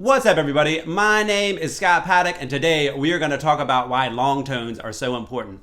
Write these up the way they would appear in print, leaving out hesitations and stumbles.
What's up, everybody? My name is Scott Paddock, and today we are going to talk about why long tones are so important.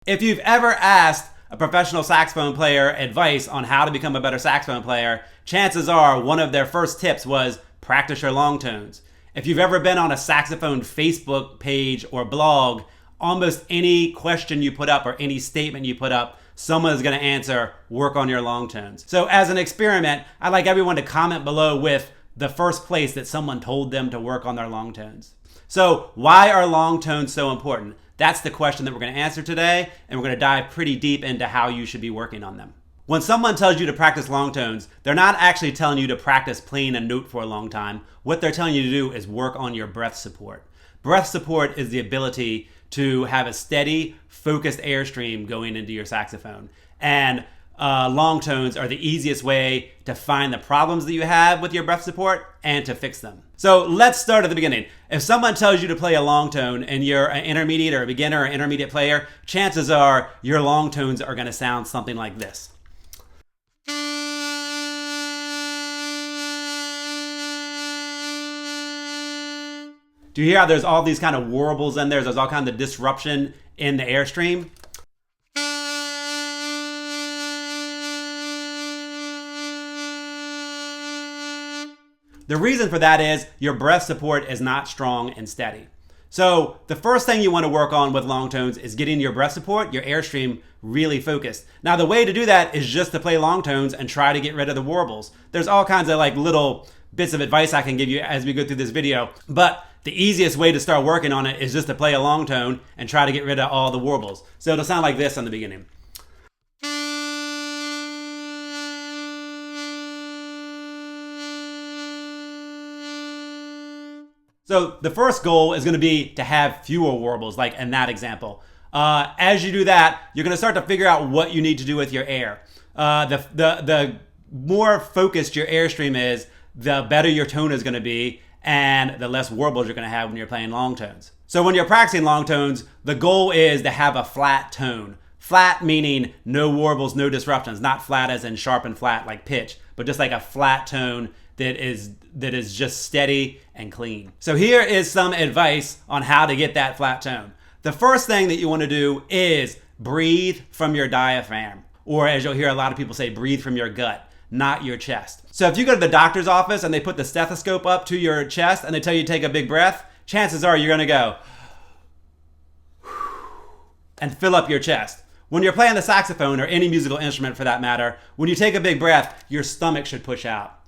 If you've ever asked a professional saxophone player advice on how to become a better saxophone player, chances are one of their first tips was practice your long tones. If you've ever been on a saxophone Facebook page or blog, almost any question you put up or any statement you put up, someone is going to answer, work on your long tones. So as an experiment, I'd like everyone to comment below with the first place that someone told them to work on their long tones. So why are long tones so important? That's the question that we're going to answer today, and we're going to dive pretty deep into how you should be working on them. When someone tells you to practice long tones, they're not actually telling you to practice playing a note for a long time. What they're telling you to do is work on your breath support. Breath support is the ability to have a steady, focused airstream going into your saxophone. And long tones are the easiest way to find the problems that you have with your breath support and to fix them. So let's start at the beginning. If someone tells you to play a long tone and you're an intermediate or a beginner or intermediate player, chances are your long tones are going to sound something like this. Do you hear how there's all these kind of warbles in there? There's all kinds of disruption in the airstream. The reason for that is your breath support is not strong and steady. So the first thing you want to work on with long tones is getting your breath support, your airstream, really focused. Now the way to do that is just to play long tones and try to get rid of the warbles. There's all kinds of like little bits of advice I can give you as we go through this video, but the easiest way to start working on it is just to play a long tone and try to get rid of all the warbles. So it'll sound like this in the beginning. So the first goal is going to be to have fewer warbles, like in that example. As you do that, you're going to start to figure out what you need to do with your air. The more focused your airstream is, the better your tone is going to be, and the less warbles you're going to have when you're playing long tones. So when you're practicing long tones, the goal is to have a flat tone. Flat meaning no warbles, no disruptions. Not flat as in sharp and flat like pitch, but just like a flat tone that is just steady and clean. So here is some advice on how to get that flat tone. The first thing that you want to do is breathe from your diaphragm, or as you'll hear a lot of people say, breathe from your gut, not your chest. So if you go to the doctor's office and they put the stethoscope up to your chest and they tell you to take a big breath, chances are you're going to go and fill up your chest. When you're playing the saxophone or any musical instrument for that matter, when you take a big breath, your stomach should push out.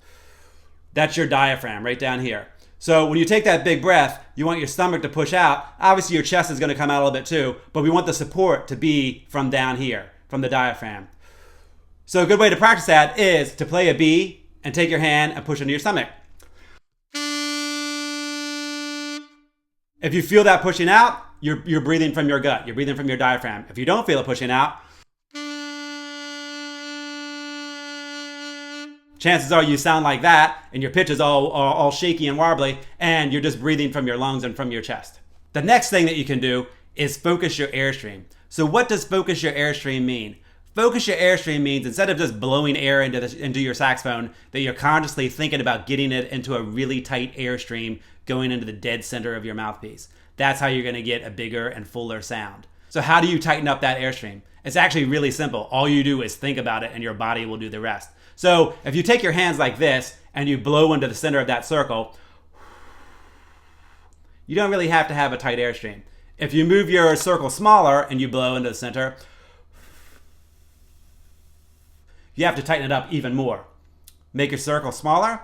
That's your diaphragm right down here. So when you take that big breath, you want your stomach to push out. Obviously your chest is going to come out a little bit too, but we want the support to be from down here, from the diaphragm. So a good way to practice that is to play a B and take your hand and push into your stomach. If you feel that pushing out, you're breathing from your gut. You're breathing from your diaphragm. If you don't feel it pushing out, chances are you sound like that and your pitch is all shaky and warbly and you're just breathing from your lungs and from your chest. The next thing that you can do is focus your airstream. So what does focus your airstream mean? Focus your airstream means instead of just blowing air into your saxophone, that you're consciously thinking about getting it into a really tight airstream going into the dead center of your mouthpiece. That's how you're going to get a bigger and fuller sound. So how do you tighten up that airstream? It's actually really simple. All you do is think about it and your body will do the rest. So if you take your hands like this and you blow into the center of that circle, you don't really have to have a tight airstream. If you move your circle smaller and you blow into the center, you have to tighten it up even more. Make your circle smaller.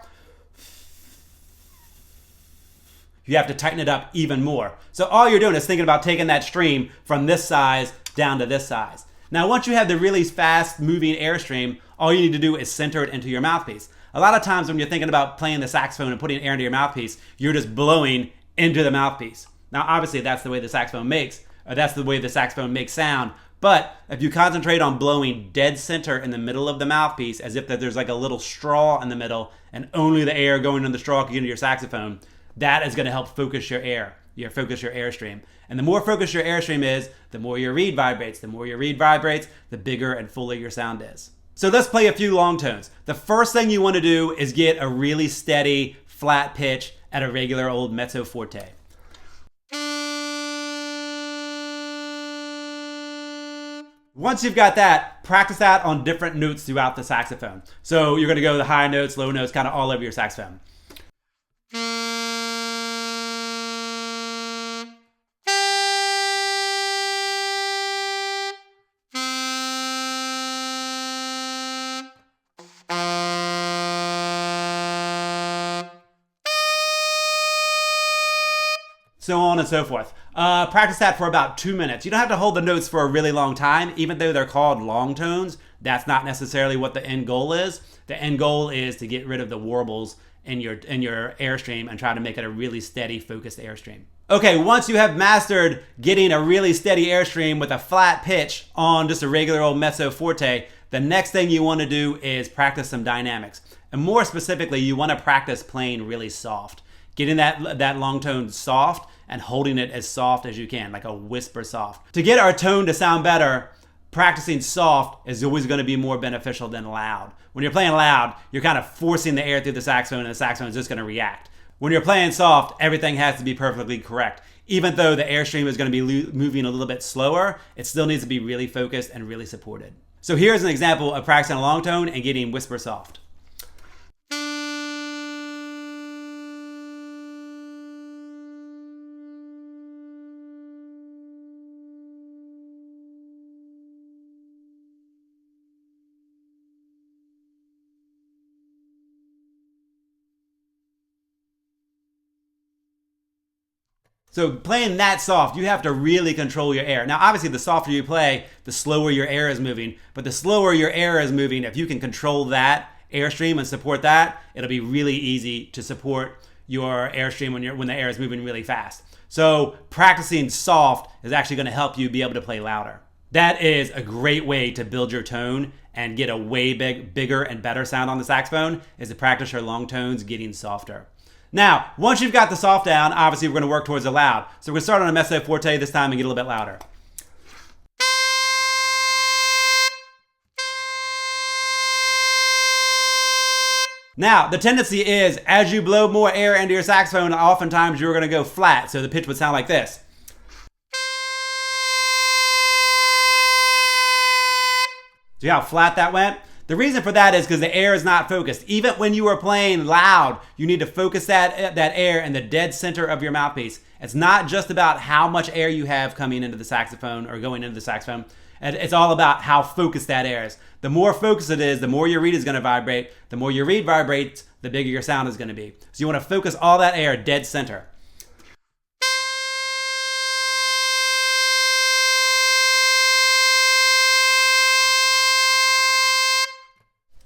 You have to tighten it up even more. So all you're doing is thinking about taking that stream from this size down to this size. Now, once you have the really fast moving airstream, all you need to do is center it into your mouthpiece. A lot of times when you're thinking about playing the saxophone and putting air into your mouthpiece, you're just blowing into the mouthpiece. Now, obviously that's the way the saxophone makes sound. But if you concentrate on blowing dead center in the middle of the mouthpiece, as if there's like a little straw in the middle and only the air going in the straw can get into your saxophone, that is going to help focus your airstream. And the more focused your airstream is, the more your reed vibrates. The more your reed vibrates, the bigger and fuller your sound is. So let's play a few long tones. The first thing you want to do is get a really steady, flat pitch at a regular old mezzo forte. Once you've got that, practice that on different notes throughout the saxophone. So you're going to go the high notes, low notes, kind of all over your saxophone. So on and so forth. Practice that for about 2 minutes. You don't have to hold the notes for a really long time, even though they're called long tones. That's not necessarily what the end goal is. The end goal is to get rid of the warbles in your airstream and try to make it a really steady, focused airstream. Okay, once you have mastered getting a really steady airstream with a flat pitch on just a regular old mezzo forte, the next thing you want to do is practice some dynamics. And more specifically, you want to practice playing really soft. Getting that long tone soft and holding it as soft as you can, like a whisper soft. To get our tone to sound better, practicing soft is always going to be more beneficial than loud. When you're playing loud, you're kind of forcing the air through the saxophone and the saxophone is just going to react. When you're playing soft, everything has to be perfectly correct. Even though the airstream is going to be moving a little bit slower, it still needs to be really focused and really supported. So here's an example of practicing a long tone and getting whisper soft. So playing that soft, you have to really control your air. Now, obviously, the softer you play, the slower your air is moving. But the slower your air is moving, if you can control that airstream and support that, it'll be really easy to support your airstream when the air is moving really fast. So practicing soft is actually going to help you be able to play louder. That is a great way to build your tone and get a way bigger and better sound on the saxophone, is to practice your long tones getting softer. Now, once you've got the soft down, obviously we're going to work towards the loud. So we're going to start on a mezzo forte this time and get a little bit louder. Now, the tendency is, as you blow more air into your saxophone, oftentimes you're going to go flat. So the pitch would sound like this. See how flat that went? The reason for that is because the air is not focused. Even when you are playing loud, you need to focus that air in the dead center of your mouthpiece. It's not just about how much air you have coming into the saxophone or going into the saxophone. It's all about how focused that air is. The more focused it is, the more your reed is going to vibrate. The more your reed vibrates, the bigger your sound is going to be. So you want to focus all that air dead center.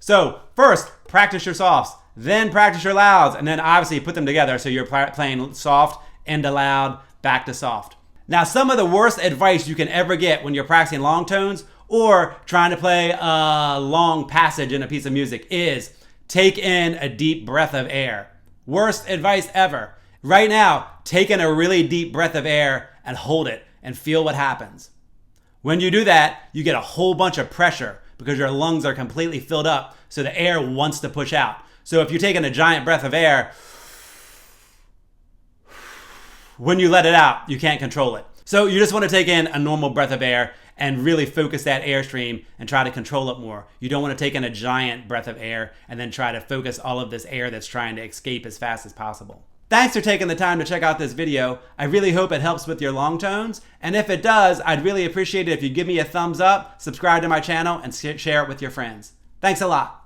So first, practice your softs, then practice your louds, and then obviously put them together so you're playing soft into loud, back to soft. Now, some of the worst advice you can ever get when you're practicing long tones or trying to play a long passage in a piece of music is take in a deep breath of air. Worst advice ever. Right now, take in a really deep breath of air and hold it and feel what happens. When you do that, you get a whole bunch of pressure because your lungs are completely filled up, so the air wants to push out. So if you're taking a giant breath of air, when you let it out, you can't control it. So you just want to take in a normal breath of air and really focus that airstream and try to control it more. You don't want to take in a giant breath of air and then try to focus all of this air that's trying to escape as fast as possible. Thanks for taking the time to check out this video. I really hope it helps with your long tones. And if it does, I'd really appreciate it if you give me a thumbs up, subscribe to my channel, and share it with your friends. Thanks a lot.